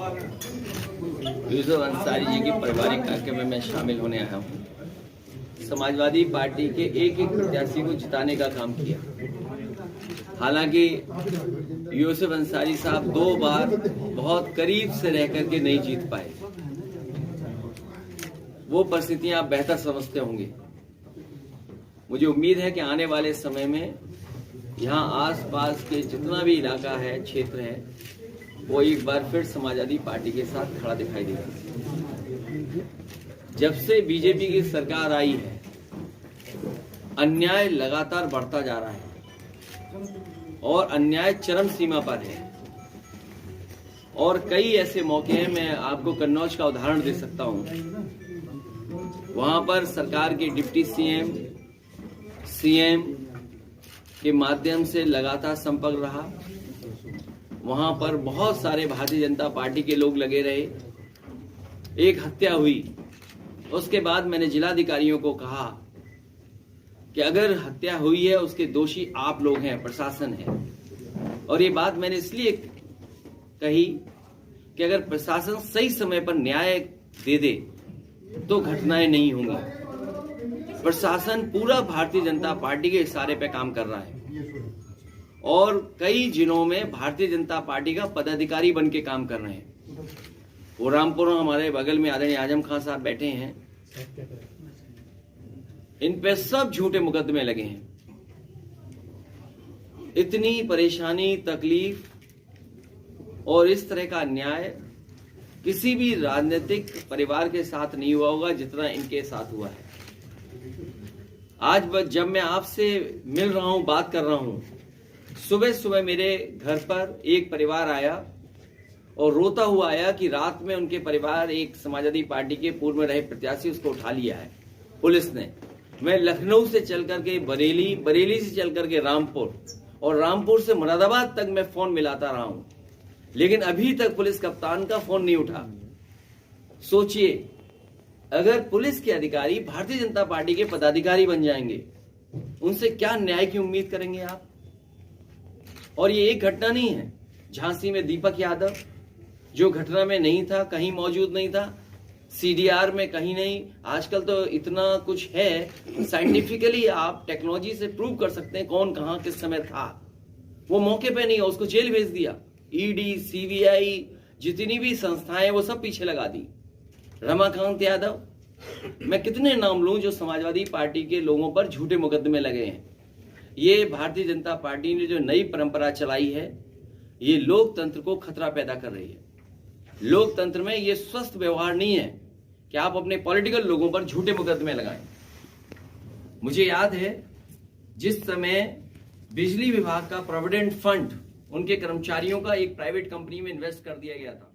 यूसुफ अंसारी जी की पारिवारिक कार्यक्रम में शामिल होने आया हूँ। समाजवादी पार्टी के एक प्रत्याशी को जिताने का काम किया। हालांकि यूसुफ अंसारी साहब 2 बार बहुत करीब से रह करके नहीं जीत पाए। वो परिस्थितियां आप बेहतर समझते होंगे। मुझे उम्मीद है कि आने वाले समय में यहाँ आसपास के जितना भी इलाका है, क्षेत्र है, वो एक बार फिर समाजवादी पार्टी के साथ खड़ा दिखाई देगा। जब से बीजेपी की सरकार आई है, अन्याय लगातार बढ़ता जा रहा है और अन्याय चरम सीमा पर है। और कई ऐसे मौके हैं, मैं आपको कन्नौज का उदाहरण दे सकता हूं। वहां पर सरकार के डिप्टी सीएम के माध्यम से लगातार संपर्क रहा। वहां पर बहुत सारे भारतीय जनता पार्टी के लोग लगे रहे। एक हत्या हुई, उसके बाद मैंने जिलाधिकारियों को कहा कि अगर हत्या हुई है उसके दोषी आप लोग हैं, प्रशासन है। और ये बात मैंने इसलिए कही कि अगर प्रशासन सही समय पर न्याय दे दे तो घटनाएं नहीं होंगी। प्रशासन पूरा भारतीय जनता पार्टी के इशारे पे काम कर रहा है और कई जिलों में भारतीय जनता पार्टी का पदाधिकारी बन के काम कर रहे हैं। वो रामपुर हमारे बगल में आदरणीय आजम खान साहब बैठे हैं, इन पे सब झूठे मुकदमे लगे हैं। इतनी परेशानी, तकलीफ और इस तरह का अन्याय किसी भी राजनीतिक परिवार के साथ नहीं हुआ होगा जितना इनके साथ हुआ है। आज जब मैं आपसे मिल रहा हूं, बात कर रहा हूं, सुबह सुबह मेरे घर पर एक परिवार आया और रोता हुआ आया कि रात में उनके परिवार, एक समाजवादी पार्टी के पूर्व में रहे प्रत्याशी, उसको उठा लिया है पुलिस ने। मैं लखनऊ से चल करके बरेली, बरेली से चल करके रामपुर और रामपुर से मुरादाबाद तक मैं फोन मिलाता रहा हूं, लेकिन अभी तक पुलिस कप्तान का फोन नहीं उठा। सोचिए, अगर पुलिस के अधिकारी भारतीय जनता पार्टी के पदाधिकारी बन जाएंगे, उनसे क्या न्याय की उम्मीद करेंगे आप? और ये एक घटना नहीं है। झांसी में दीपक यादव जो घटना में नहीं था, कहीं मौजूद नहीं था, सीडीआर में कहीं नहीं। आजकल तो इतना कुछ है, साइंटिफिकली आप टेक्नोलॉजी से प्रूव कर सकते हैं कौन कहां किस समय था। वो मौके पे नहीं है, उसको जेल भेज दिया। ईडी, सीबीआई, जितनी भी संस्थाएं, वो सब पीछे लगा दी। रमाकांत यादव, मैं कितने नाम लूं जो समाजवादी पार्टी के लोगों पर झूठे मुकदमे लगे हैं। ये भारतीय जनता पार्टी ने जो नई परंपरा चलाई है, ये लोकतंत्र को खतरा पैदा कर रही है। लोकतंत्र में ये स्वस्थ व्यवहार नहीं है कि आप अपने पॉलिटिकल लोगों पर झूठे मुकदमे लगाएं। मुझे याद है जिस समय बिजली विभाग का प्रोविडेंट फंड, उनके कर्मचारियों का एक प्राइवेट कंपनी में इन्वेस्ट कर दिया गया था,